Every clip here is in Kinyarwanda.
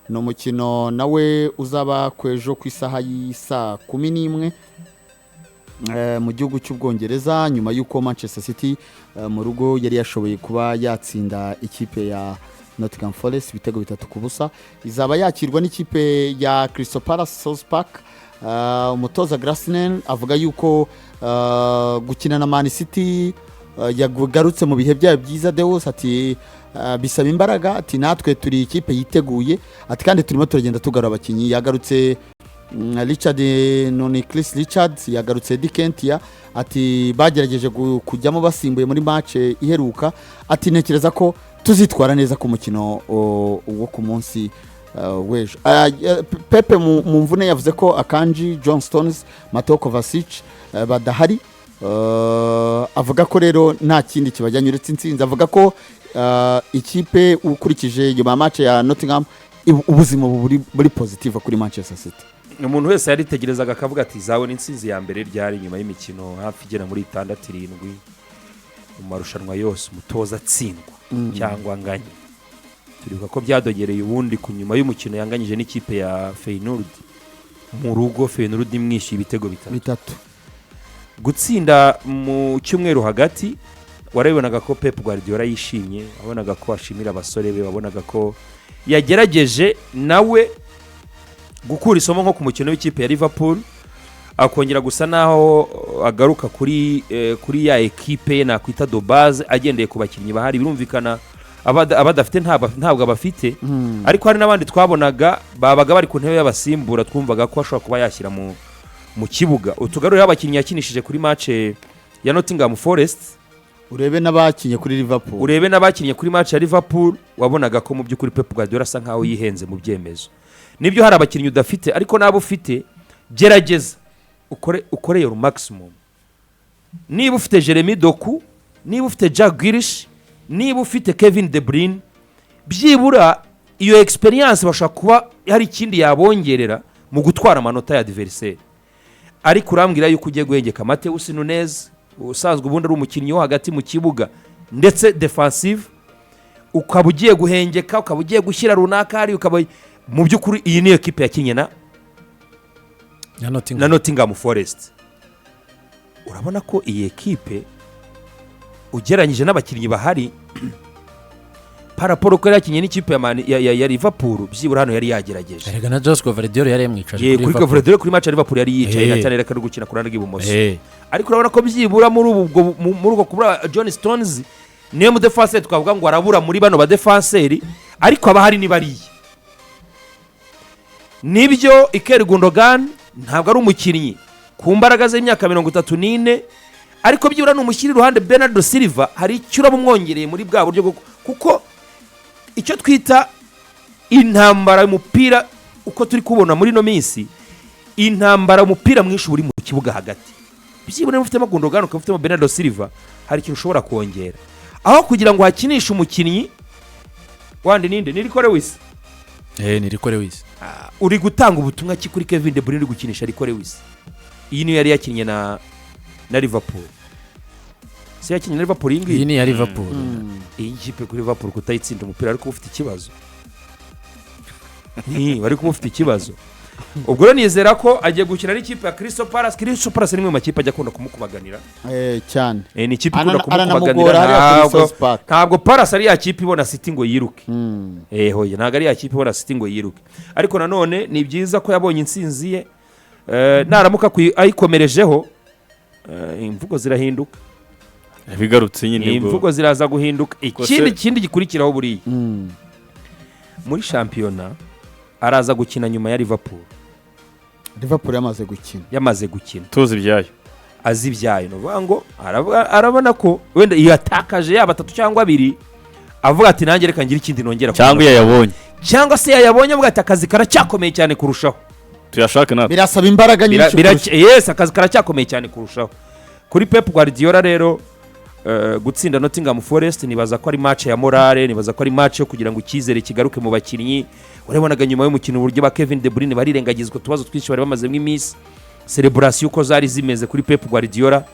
no mukino nawe uzaba kwejo ku isaha y'isa 11 mu gihugu cy'Ubwongereza nyuma y'uko Manchester City mu rugo yari yashoboye kuba yatsinda ikipe ya Nottingham Forest ibitego 3-0 izaba yakirwa n'ikipe ya Crystal Palace South Park. Umutoza Grasnen avuga yuko gukina na Man City yagarutse mu bihe byayo byiza Deus ati bisaba imbaraga ati natwe turi ikipe yiteguye ati kandi turimo turagenda tugarura abakinyi yagarutse Richard none Chris Richards yagarutse Dikentia ati bagerageje kujyamo basimbuye muri match iheruka ati nekereza ko tuzitwara neza ku mukino wo ku munsi wejo. Pepe mu mvune yavuze ko Akanji, John Stones, Mateo Kovacic badahari. Avuga ko rero nta kindi kibajyanye uretse intsinzi. Avuga ko ikipe ukurikije nyuma match ya Nottingham ubuzima buri positive kuri Manchester City. Umuntu wese yaritegerezaga akavuga ati zawe n'intsinzi ya mbere ryari nyuma y'imikino hafi igera muri 6-7 mu marushanwa yose umutoza atsindwa cyangwa anganye. Turibuka ko byadogereye ubundi ku nyuma y'umukino yanganyije n'ikipe ya Feyenoord mu rugo, Feyenoord imwishi ibitego 3 gutsinda mu cyumweru hagati. Warabibonaga ko Pep Guardiola yishimye, wabonaga ko ashimira abasore be, wabonaga ko yagerageje nawe gukura isomo nko ku mukino w'ikipe ya Liverpool akongera gusa naho agaruka kuri ya equipe na kwita do base agendeye ku bakinnyi bahari. Birumvikana abadafite ntabwo abafite ariko hari n'abandi twabonaga babaga bari ku ntebe y'abasimbura twumvaga ko ashobora kuba yashyira mu kibuga. Utugarurira abakinnyi yakinishije kuri match ya Nottingham Forest, urebe n'abakinye kuri match ya Liverpool, wabonaga ko mu by'ukuri Pep Guardiola asa nkaho yihenze mu byemezo. Nibyo hari abakinnyi udafite ariko nabo ufite gerageza ukore your maximum. Niba ufite Jeremy Doku, niba ufite Jack Grealish, niba ufite Kevin De Bruyne, byibura iyo experience bashaka kuba hari ikindi yabongerera mu gutwara amanota ya adversaire. Ariko urambwira yuko ugiye guhengeka Mateus Nunes usanzwe ubundi ari umukinnyi wo hagati mu kibuga ndetse defensive, ukaba ugiye guhengeka, ukaba ugiye gushyira runaka hari, ukaba mu by'ukuri iyi ni equipe yakinye na Nottingham Forest. Urabona ko iyi equipe ugeranyije n'abakinnyi bahari paraporo ko yakinye n'ikipe ya Liverpool, byibura hano yari yagerageje. Erega na Josco Valdior yari yamwicaje kuri Valdior kuri match ya Liverpool yari yicaye na cyane reka gukina ku ruhande rw'ibumoso. Ariko urabona ko byibura muri ubwo kubura John Stones niyo mu defense twavuga ngo arabura muri bano ba defenseur, ariko abahari ni bariye. Nibyo Iker Gundogan ntabwo ari umukinnyi ku mbaraga z'imyaka 34 ariko byibura n'umushyiri ruhande Bernardo Silva hari icyo urabumwongereye muri bwa buryo kuko icyo twita intambara y'umupira uko turi kubona muri no minsi, intambara umupira mwinshi uri mu kibuga hagati. Byibura ufite Gundogan ukafite Bernardo Silva hari ikintu ushobora kongera aho kugira ngo hakinishe umukinnyi wandi ninde Nico Lewis. Nico Lewis uri gutanga ubutumwa ki kuri Kevin De Bruyne uri gukinisha Nico Lewis. Iyi ni yari yakinye na Liverpool. Si yakinye na Liverpool ingi. Iyi ni ya Liverpool. Iyi kipe kuri Liverpool kutayitsinda umupira ariko ufite ikibazo. Bari kumufite ikibazo. Ubwo rero nizera ko agiye gukina n'ikipe ya Crystal Palace. Crystal Palace ni mu makipe ajya akunda kumukubaganira. Cyane. Ni ikipe ikunda kumukubaganira. Ntabwo Palace ari ya kipe ibona City ngo yiruke. Hoye ntabwo ari ya kipe ibona City ngo yiruke. Ariko nanone ni byiza ko yabonye intsinzi ye. Naramuka ayikomerejeho imvugo zirahinduka. Bigarutse nyine imvugo ziraza guhinduka. Ikindi gikurikiraho buriya muri shampiyona araza gukina nyuma ya Liverpool yamaze gukina tuzi ibyayo azi ibyayo no ngo arabona ko wenda yatakaje yaba 3 cyangwa 2 avuga ati nanjye reka ngira ikindi nongera cyangwa se yayabonye avuga ati akazi karacyakomeye cyane kurushaho tuyashaka natwe birasaba imbaraga nyinshi yes akazi karacyakomeye cyane kurushaho. Kuri Pep Guardiola rero gutsinda Nottingham Forest nibaza ko ari match ya morale, nibaza ko ari match yo kugira ngo ikizere kigaruke mu bakinnyi. Urebonaga nyuma y'umukino uburyo ba Kevin De Bruyne barirengagizwa tubazo twinshi bari bamaze mw'imisi, celebration uko zari zimeze kuri Pep Guardiola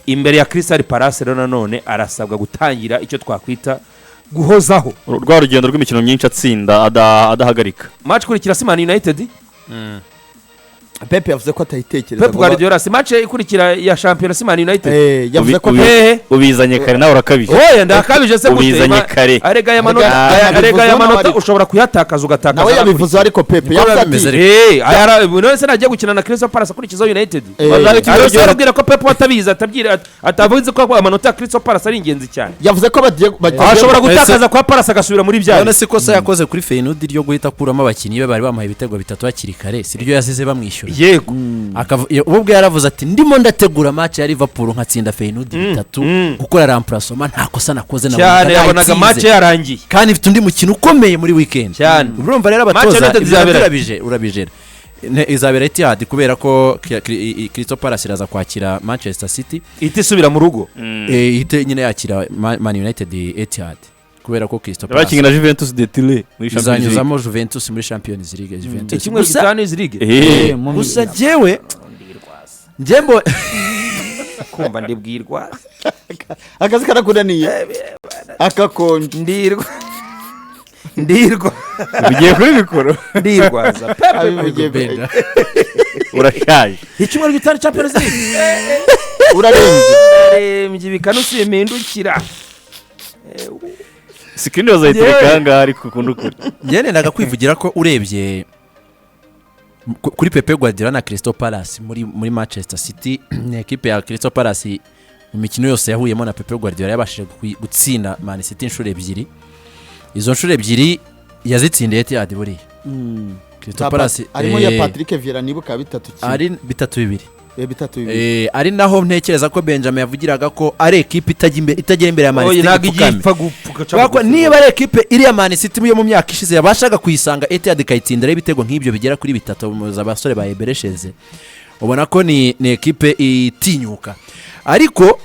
imbere ya Crystal Palace. Rero nanone arasabwa gutangira icyo twakwita guhozaho rwa rugendo rw'imikino myinshi atsinda adahagarika. match ikurikira si Man United. Pepe yavuze ko atayitekereza. Pep Guardiola si match ikurikira ya shampiyona si Man United. Yavuze ko ubizanye kare nawe urakabije. Oya ndakabije se ubizanye kare. Arega ya manota ushobora kuyatakaza ugatakaza. nawe yabivuze ariko Pepe yavuze ati none se nagiye gukina na Crystal Palace akurikiza United. Arabwira ko Pep atabizi atavuze ko amanota ya Crystal Palace ari ingenzi cyane. yavuze ko ashobora gutakaza kwa Palace agasubira muri byayo. none se kosa yakoze kuri Feyenoord ryo guhita kuramo abakinnyi be bari bamuhaye ibitego bitatu hakiri kare si ryo yasize bamwishyura. Yego ubwo yaravuze ati ndimo ndategura match ya Liverpool nkatsinda Feyenoord bitatu gukora remplacement nta kosa nakoze na cyane yabonaga match yarangiye kandi ifite undi mukino ukomeye muri weekend cyane. urumva rero abatoza urabije izabera Etihad kubera ko Crystal Palace iraza kwakira Manchester City itisubira mu rugo ihite nyine yakira Man United Etihad kubera ko Crystal Palace bakinga na Juventus de Turin muri Champions League. izanyuzamo Juventus muri Champions League. Juventus kimwe gitanu League gusa jewe njembo kumva ndibwirwa akazi karakunaniye akakonje ndirwa bigiye kuri mikoro ndirwaza Pepe urashaje. icyumweru gitanu Champions League urarembye bikanusi impindukira sikrini bazayitereka ahangaha ariko ukunda ukuri. njyene ndaga kwivugira ko urebye kuri Pepe Guardiola na Crystal Palace muri Manchester City ni equipe ya Crystal Palace mu mikino yose yahuyemo na Pepe Guardiola yabashije gutsinda Man City inshuro ebyiri. Izo nshuro ebyiri yazitsindiye Etihad buriya. Crystal Palace arimo ya Patrick Vieira nibuka 3-2 ari 3-2 3-2 ari naho ntekereza ko Benjamin yavugiraga ko ari equipe itajya imbere ya Man City kuko niba ari equipe iri ya Man City yo mu myaka ishize yabashaga kuyisanga Etihad kayitsindira ibitego nk'ibyo bigera kuri 3 za basore ba Eberesheze ubona ko ni equipe itinyuka. Ariko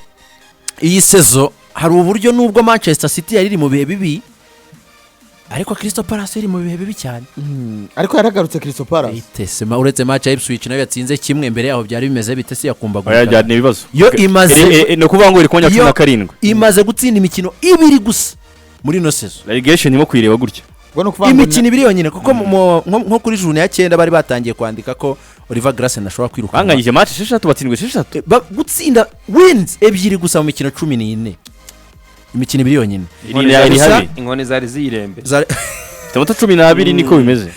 iyi sezo hari uburyo nubwo Manchester City yari mu bihe bibi ariko Crystal Palace iri mu bihe bibi cyane. ariko yaragarutse Crystal Palace itesema uretse match ya Ipswich nayo yatsinze kimwe imbere yaho byari bimeze bitese yakumbaga yajyana ibibazo yo imaze no kuvuga ngo iri konya 17 imaze gutsinda imikino ibiri gusa muri no sezo relegation nimo kwireba gutya imikino ibiri yonyine kuko nko kuri june ya 9 bari batangiye kwandika ko Oliver Glasner ashobora kwiruka banganyije match 6 batsindwe 6 gutsinda wins ebyiri gusa mu mikino 14 imikino ibiri yonyine inkoni zari zirembe tamata 12 niko bimeze.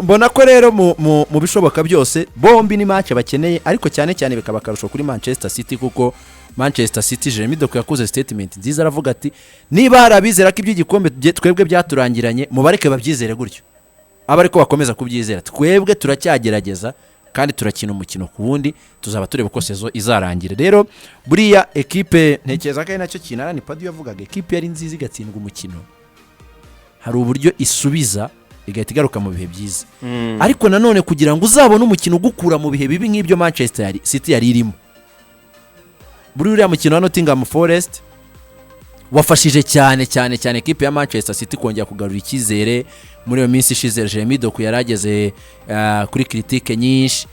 mbona ko rero mu bishoboka byose bombi ni match bakeneye ariko cyane cyane bikaba karusho kuri Manchester City kuko Manchester City Jeremy Doku yakoze statement nziza aravuga ati niba harabizera ko iby'igikombe twebwe byaturangiranye mubareke babyizere gutyo abariko bakomeza kubyizera twebwe turacyagerageza kandi turakina umukino ku wundi tuzaba tureba uko sezo izarangira. Rero buriya equipe ntekereza ko ari nacyo kinara ni Padu yavugaga equipe yari nziza igatsindwa umukino hari uburyo isubiza igahita igaruka mu bihe byiza ariko nanone kugira ngo uzabone umukino ugukura mu bihe bibi nk'ibyo Manchester City yari irimo buriya mukino wa Nottingham Forest wafashije cyane equipe ya Manchester City kongera kugarura icyizere muri iyo minsi ishize. Jeremy Doku yarageze kuri critique nyinshi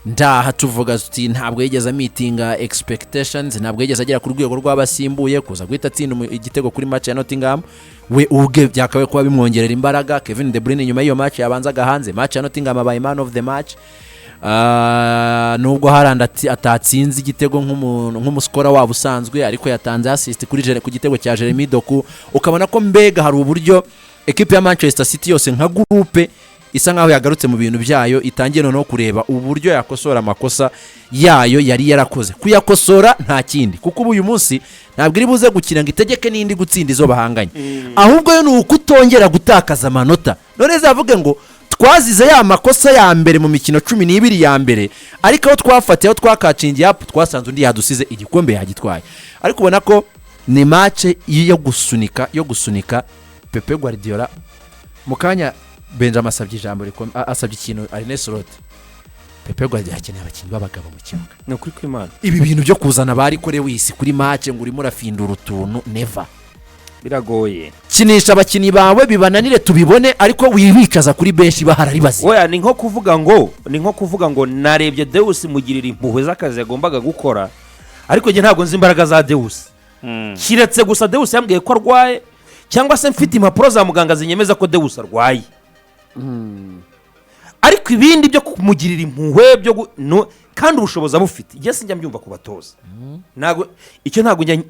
ndaha tuvuga tuti ntabwo yigeze meetinga expectations ntabwo yigeze agera ku rwego rw'abasimbuye kuza guhita atsinda igitego kuri match ya Nottingham we ubwe byakabaye kuba bimwongerera imbaraga. Kevin De Bruyne nyuma y'iyo match yabanzaga hanze match ya Nottingham abaye man of the match nubwo Haaland atatsinze igitego nk'umuskora wabo usanzwe ariko yatanze assist ku gitego cya Jeremy Doku ukabona ko mbega hari uburyo equipe ya Manchester City yose nka groupe isa nkaho yagarutse mu bintu byayo itangiye no kureba uburyo yakosora amakosa yayo yari yarakoze kuyakosora nta kindi kuko uyu munsi ntabwo iri buze gukina ngo itegeke n'indi gutsinda izo bahanganye ahubwo yo ni ukutongera gutakaza amanota none zavuge ngo twazize ya makosa ya mbere mu mikino 12 ya mbere ariko aho twafatiye aho twakacingiye up twasanze undi yadusize igikombe yagitwaye ariko ubona ko ni match yo gusunika Pepe Guardiola mukanya Benjamin asabye ijambo asabye ikintu Arne Slot Pepe Guardiola akeneye abakinnyi b'abagabo mu kibuga no kuri kwimana ibi bintu byo kuzana bari kore wisi kuri match ngo urimo rafindura utuntu never biragoye kinisha abakinnyi bawe bibananire tubibone ariko wibicaza kuri benshi baharari bazi oya ni nko kuvuga ngo narebye Deus mugirira impuhwe z'akazi yagombaga gukora ariko nge ntabwo nzi imbaraga za Deus kiretse gusa Deus yambwiye ko arwaye cyangwa se mfite impapuro za muganga zinyemeza ko Deus arwaye. Ariko ibindi byo kumugirira impuhwe kandi ubushobozi abufite igihe sinjya mbyumva ku batoza. Ntabwo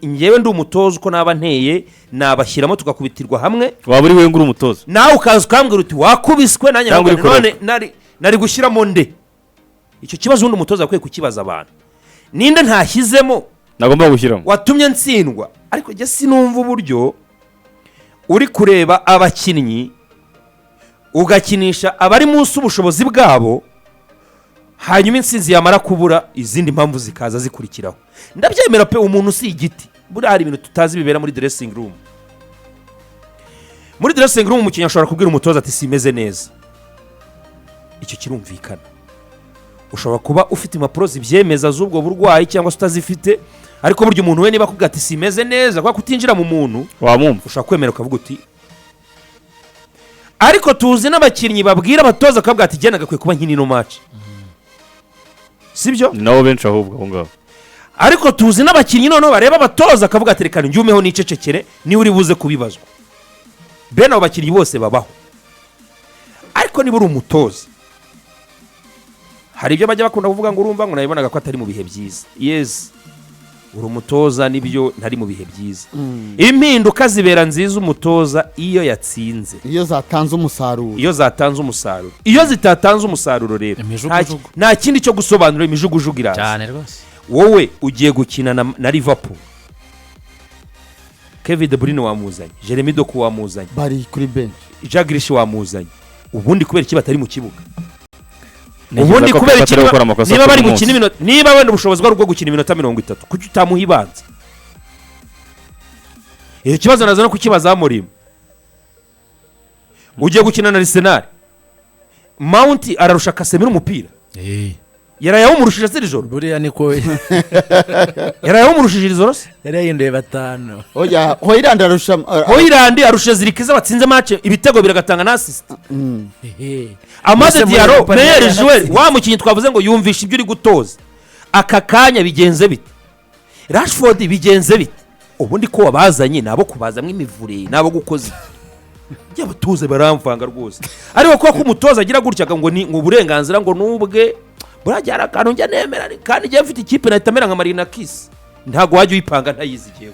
ngewe ndi umutoza uko naba nteye nabashyiramo tugakubitirwa hamwe. waba uri we ngura umutoza nawe ukaza ukambwira uti wakubiswe nanjye none nari gushyiramo nde. Icyo kibazo undi umutoza akwiye kukibaza abantu. Ninde ntashyizemo nagomba gushyiramo watumye ntsindwa. Ariko njye sinumva uburyo uri kureba abakinnyi ugakinisha abari munsi ubushobozi bwabo, hanyuma insinzi yamara kubura izindi mpamvu zikaza zikurikiraho. Ndabyemera pe, umuntu si igiti. Buriya hari ibintu tutazi bibera muri dressing room. Muri dressing room umukinnyi ashobora kubwira umutoza ati simeze neza. Icyo kirumvikana. Ushobora kuba ufite impapuro zibyemeza z'ubwo burwayi cyangwa se utazifite, ariko burya umuntu we niba akubwira ati simeze neza kwa kutinjira mu muntu wamumva ushobora kwemera ukavuga uti. Ariko tuzi n'abakinnyi babwira abatoza akabwira ati genda gakwiye kuba nk'ino match. Sibyo? nabo benshi ahubwo aho ngaho. Ariko tuzi n'abakinnyi noneho bareba abatoza akavuga ati reka njyumeho nicecekere niwe uri buze kubibazwa. Bene abo bakinnyi bose babaho. Ariko niba uri umutoza, hari ibyo bajya bakunda kuvuga ngo urumva ngo nabibonaga ko atari mu bihe byiza. Yes, uri umutoza nibyo ntari mu bihe byiza. Impinduka zibera nziza umutoza iyo yatsinze, iyo zatanze umusaruro. Iyo zitatanze umusaruro rero nta kindi cyo gusobanura imijugujugu iraza cyane rwose. Wowe ugiye gukina na Liverpool, Kevin De Bruyne wamuzanye, Jeremy Doku wamuzanye, bari kuri bench, Jack Grealish wamuzanye. Ubundi kubera iki batari mu kibuga? Ubundi kubera iki niba bari gukina iminota, niba wenda ubushobozi bwo gukina iminota 30 kuki utamuha ibanza? Iyo kibazo naza no kukibaza Amorim. Ugiye gukina na Arsenal, Mount ararusha Casemiro umupira. Yarayawumurushije z'ijoro. Buriya niko yarayawumurushije ijoro se? yarahinduye batanu. Oya, Hoyland arusha Zirikiza watsinze match ibitego biragatanga na assist. Amaze Diallo meilleur joueur wa mukinyi twavuze ngo yumvisha ibyo uri gutoza. Aka kanya bigenze bite? Rashford bigenze bite? Ubundi ko wabazanye nabo kubazamwe imivure nabo gukoze. Y'abatuze baramvanga rwose. Ariko ko umutoza agira gutya ngo ni uburenganzira ngo nubwe burajyara akantu njya nemera kandi njye mfite ikipe nahitamera nka Marina Kiss. Ntago wajya uyipanga ntayizi jewe.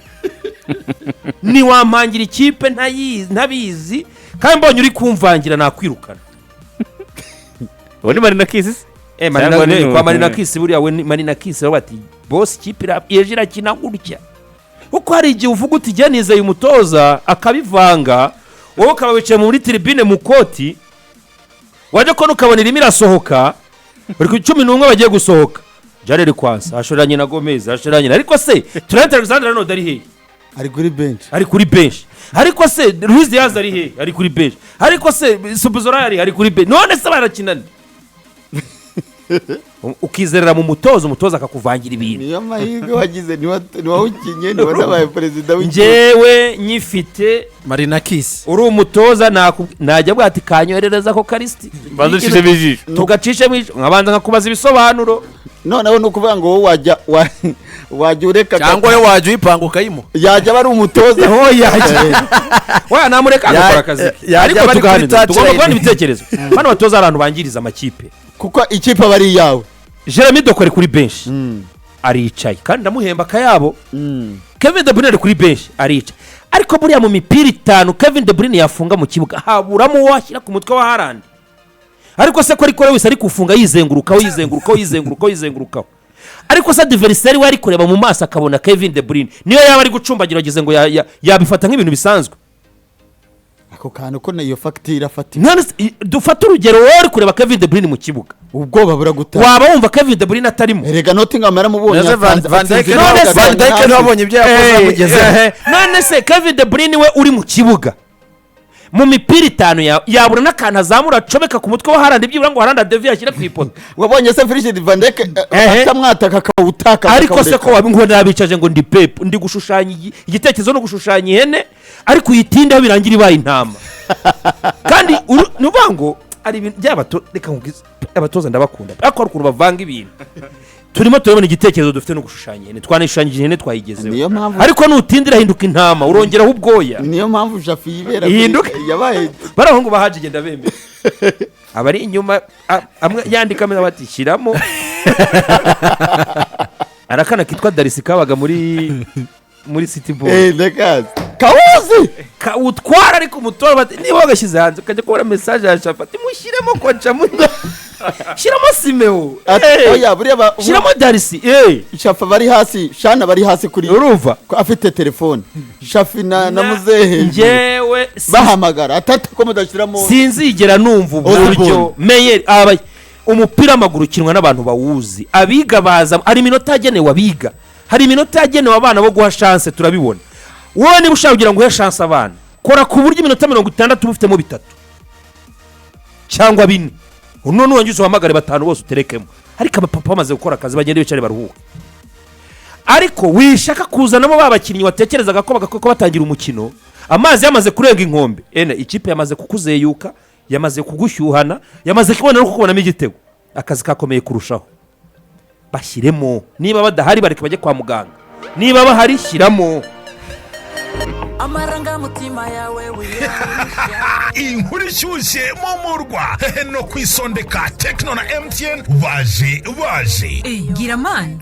Ni wampangira ikipe ntabizi kandi mbonye uri kumvangira nakwirukana. Woni Marina Kiss? Marina Kiss buriya we Marina Kiss bati boss ikipe yejira kina gutya. Uko hari igihe uvuga uti jya nizeye umutoza akabivanga, wowe ukaba wicaye muri tribune mu koti, wajya ko ukabona irimo irasohoka, bari ku 11 bagiye gusohoka. Jarere Kwanza ashoranye na Gomez ashoranye, ariko se Trent Alexander-Arnold ari he? Ari kuri bench. Ariko se Luis Diaz ari he? Ari kuri bench. Ariko se Subuzora ari kuri bench. None se barakinana. Ukizerera mu umutoza akakuvangira ibintu. Niyo mahirwe wagize niwawukinye niwabaye president w'iki. Njewe nyifite Marina Kiss. Uri umutoza najya bwati kanyoherereza ko Kristi. Badushije bijisho. Tugacishe nkabanza nkakubaza ibisobanuro. Noneho nukuvuga ngo wajya ureka cyangwa yo wajya uyipanga ukayimo. Yajya bari umutoza ho yajya. Wa namureka gukora akazi. Ariko tuganira tugomba kubona ibitekerezo. Bano batoza abantu bangiriza amakipe. Kuko ikipe bari yawe. Jeremy Doku ari kuri bench. Aricaye kandi ndamuhemba kayabo. Kevin De Bruyne ari kuri bench aricaye. Ariko buriya mu mipira 5 Kevin De Bruyne yafunga mu kibuga haburamo washyira ku mutwe wa Haaland. Ariko se ko ariko wese ari kufunga yizengurukaho. Ariko se adversaire we ari kureba mu maso akabona Kevin De Bruyne niyo yaba ari gucumbagira agize ngo yabifata nk'ibintu bisanzwe. Ako kantu ko nayo facture afata. None dufata urugero wowe kureba Kevin De Bruyne mu kibuga. Ubwoba buraguta. Waba wumva Kevin De Bruyne atarimo. Erega Nottingham yaramubonye. Van Dijk wabonye ibyakoze amugeze. None se Kevin De Bruyne we uri mu kibuga. Mu mipira 5 yabura n'akantu azamura acomeka ku mutwe wa Haaland byibura ngo Haaland Devi yashyira ku ipoto. Wabonye se Virgil van Dijk atamwataka akawutaka. Ariko se ko wabingona nabicaje ngo ndi Pep ndi gushushanya igitekerezo no gushushanya ihene ariko uyitindaho birangira ibaye intama. Kandi nubango ari ibintu reka nkubwize abatoza ndabakunda ariko hari ukuntu bavanga ibintu turimo turabona igitekerezo dufite no gushushanya ihene twanishushanyije ihene twayigezeho Niyo mpamvu- ariko nutindira hinduka intama urongeraho ubwoya niyo mpamvu Jafi yibera Ihinduka. yabaye barahungu bahaje genda bemera abari inyuma amwe yandika amwe bati shyiramo arakana kitwa Darisi kabaga muri City Boy ndakazi kawuzi utwara ariko umutora bati niba wagashyize hanze ukajya kubona message ya Shafa ati mushyiremo koca muno shyiramo Simeo oya buriya shyiramo Darisi Shafa bari hasi Shana bari hasi kuri urumva ko afite telefone Shafi na muzehe njyewe bahamagara atatu ko mudashiramo sinzigera numva uburyo Meyer umupira w'amaguru ukinwa n'abantu bawuzi abiga baza hari iminota yagenewe abiga hari iminota yagenewe abana bo guha chance turabibona wowe niba ushaka kugira ngo uhe chance abana kora ku buryo iminota 60 ubifitemo 3 cyangwa 4 uno nuwangize uhamagare 5 bose uterekemo ariko abapapa bamaze gukora akazi bagende bicare baruhuka ariko wishaka kuzanamo babakinnyi watekerezaga ko batangira umukino amazi yamaze kurenga inkombe ikipe yamaze kukuzeyuka yamaze kugushyuhana yamaze kubona no kukubonamo igitego akazi kakomeye kurushaho bashyiremo niba badahari bareke bajye kwa muganga niba bahari shyiramo amarangamutima yawe inkuru ishyushye mu murwa no kwisondeka Tekno na MTN baje gira mani